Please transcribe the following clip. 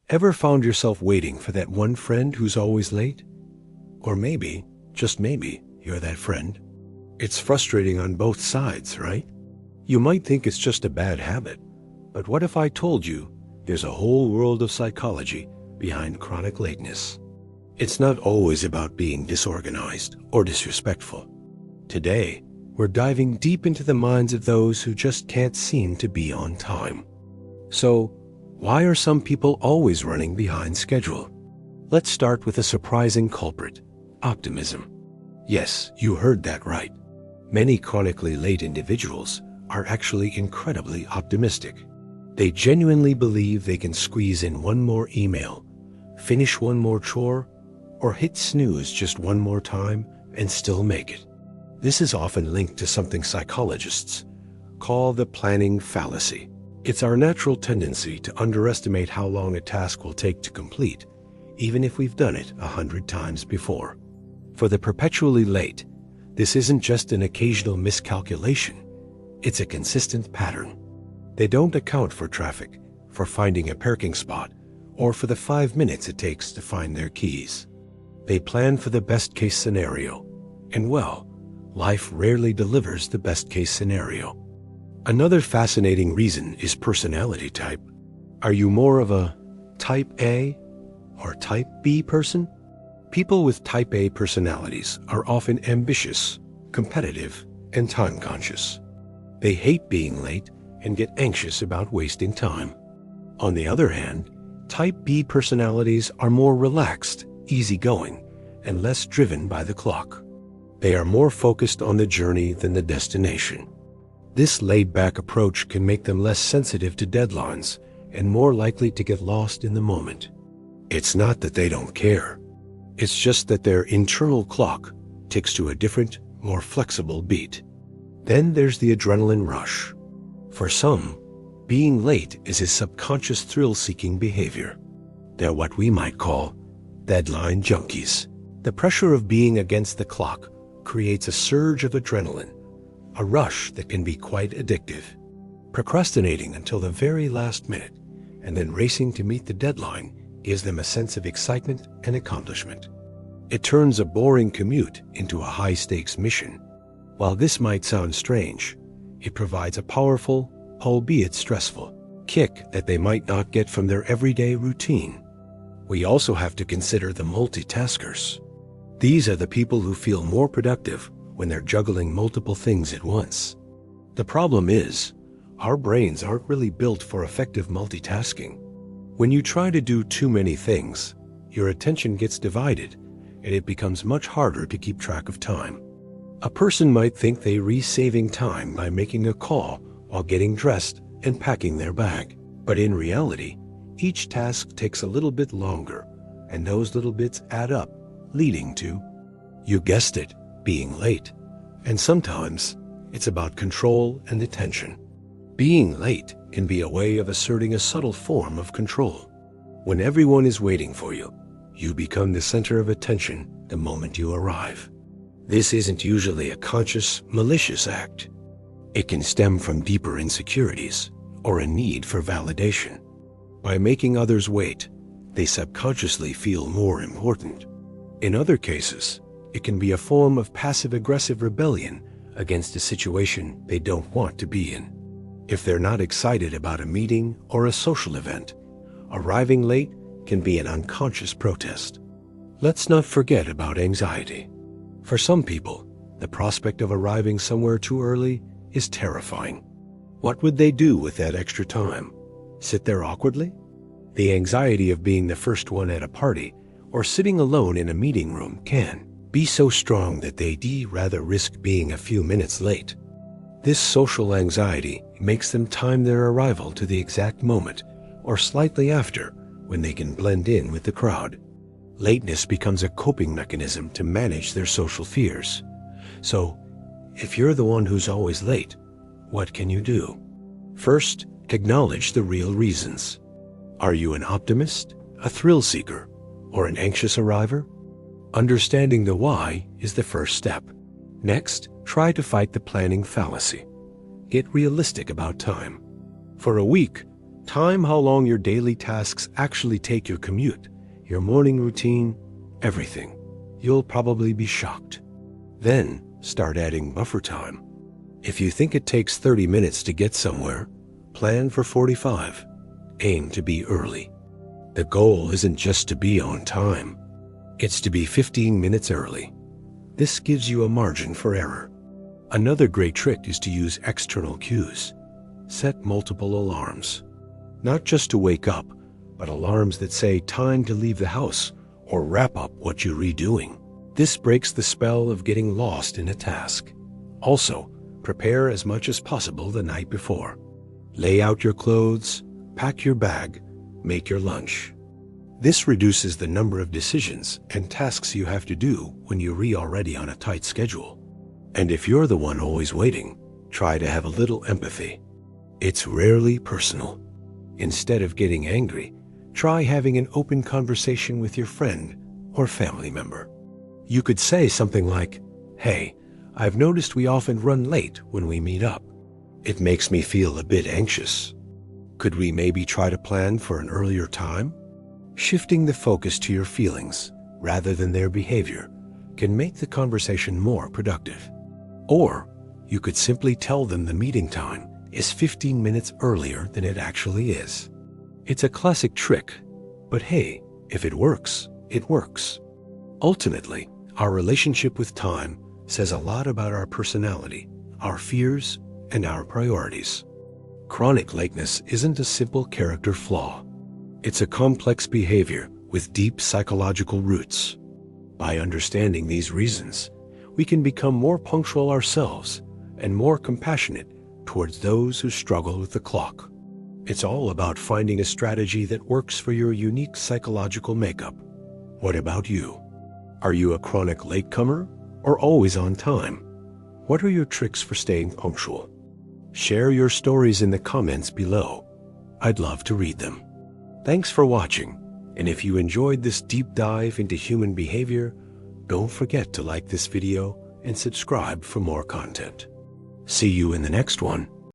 Ever found yourself waiting for that one friend who's always late? Or maybe, just maybe, you're that friend. It's frustrating on both sides, right? You might think it's just a bad habit, but what if I told you there's a whole world of psychology behind chronic lateness? It's not always about being disorganized or disrespectful. Today, we're diving deep into the minds of those who just can't seem to be on time. So, why are some people always running behind schedule? Let's start with a surprising culprit: optimism. Yes, you heard that right. Many chronically late individuals are actually incredibly optimistic. They genuinely believe they can squeeze in one more email, finish one more chore, or hit snooze just one more time and still make it. This is often linked to something psychologists call the planning fallacy. It's our natural tendency to underestimate how long a task will take to complete, even if we've done it 100 times before. For the perpetually late, this isn't just an occasional miscalculation, it's a consistent pattern. They don't account for traffic, for finding a parking spot, or for the 5 minutes it takes to find their keys. They plan for the best-case scenario, and well, life rarely delivers the best-case scenario. Another fascinating reason is personality type. Are you more of a type A or type B person? People with type A personalities are often ambitious, competitive, and time-conscious. They hate being late and get anxious about wasting time. On the other hand, type B personalities are more relaxed, easygoing, and less driven by the clock. They are more focused on the journey than the destination. This laid-back approach can make them less sensitive to deadlines and more likely to get lost in the moment. It's not that they don't care. It's just that their internal clock ticks to a different, more flexible beat. Then there's the adrenaline rush. For some, being late is a subconscious thrill-seeking behavior. They're what we might call deadline junkies. The pressure of being against the clock creates a surge of adrenaline, a rush that can be quite addictive. Procrastinating until the very last minute and then racing to meet the deadline gives them a sense of excitement and accomplishment. It turns a boring commute into a high-stakes mission. While this might sound strange, it provides a powerful, albeit stressful, kick that they might not get from their everyday routine. We also have to consider the multitaskers. These are the people who feel more productive when they're juggling multiple things at once. The problem is, our brains aren't really built for effective multitasking. When you try to do too many things, your attention gets divided, and it becomes much harder to keep track of time. A person might think they're saving time by making a call while getting dressed and packing their bag. But in reality, each task takes a little bit longer, and those little bits add up, leading to, you guessed it, being late. And sometimes, it's about control and attention. Being late can be a way of asserting a subtle form of control. When everyone is waiting for you, you become the center of attention the moment you arrive. This isn't usually a conscious, malicious act. It can stem from deeper insecurities or a need for validation. By making others wait, they subconsciously feel more important. In other cases, it can be a form of passive-aggressive rebellion against a situation they don't want to be in. If they're not excited about a meeting or a social event, arriving late can be an unconscious protest. Let's not forget about anxiety. For some people, the prospect of arriving somewhere too early is terrifying. What would they do with that extra time? Sit there awkwardly? The anxiety of being the first one at a party or sitting alone in a meeting room can be so strong that they'd rather risk being a few minutes late. This social anxiety makes them time their arrival to the exact moment or slightly after, when they can blend in with the crowd. Lateness becomes a coping mechanism to manage their social fears. So, if you're the one who's always late, what can you do? First, acknowledge the real reasons. Are you an optimist, a thrill seeker, or an anxious arriver? Understanding the why is the first step. Next, try to fight the planning fallacy. Get realistic about time. For a week, Time how long your daily tasks actually take your commute, your morning routine, everything. You'll probably be shocked. Then start adding buffer time. If you think it takes 30 minutes to get somewhere, plan for 45. Aim to be early. The goal isn't just to be on time. It's to be 15 minutes early. This gives you a margin for error. Another great trick is to use external cues. Set multiple alarms. Not just to wake up, but alarms that say time to leave the house or wrap up what you're redoing. This breaks the spell of getting lost in a task. Also, prepare as much as possible the night before. Lay out your clothes, pack your bag, make your lunch. This reduces the number of decisions and tasks you have to do when you're already on a tight schedule. And if you're the one always waiting, try to have a little empathy. It's rarely personal. Instead of getting angry, try having an open conversation with your friend or family member. You could say something like, "Hey, I've noticed we often run late when we meet up. It makes me feel a bit anxious. Could we maybe try to plan for an earlier time?" Shifting the focus to your feelings rather than their behavior can make the conversation more productive. Or you could simply tell them the meeting time is 15 minutes earlier than it actually is. It's a classic trick, but hey, if it works, it works. Ultimately, our relationship with time says a lot about our personality, our fears, and our priorities. Chronic lateness isn't a simple character flaw. It's a complex behavior with deep psychological roots. By understanding these reasons, we can become more punctual ourselves and more compassionate towards those who struggle with the clock. It's all about finding a strategy that works for your unique psychological makeup. What about you? Are you a chronic latecomer or always on time? What are your tricks for staying punctual? Share your stories in the comments below. I'd love to read them. Thanks for watching, and if you enjoyed this deep dive into human behavior, don't forget to like this video and subscribe for more content. See you in the next one.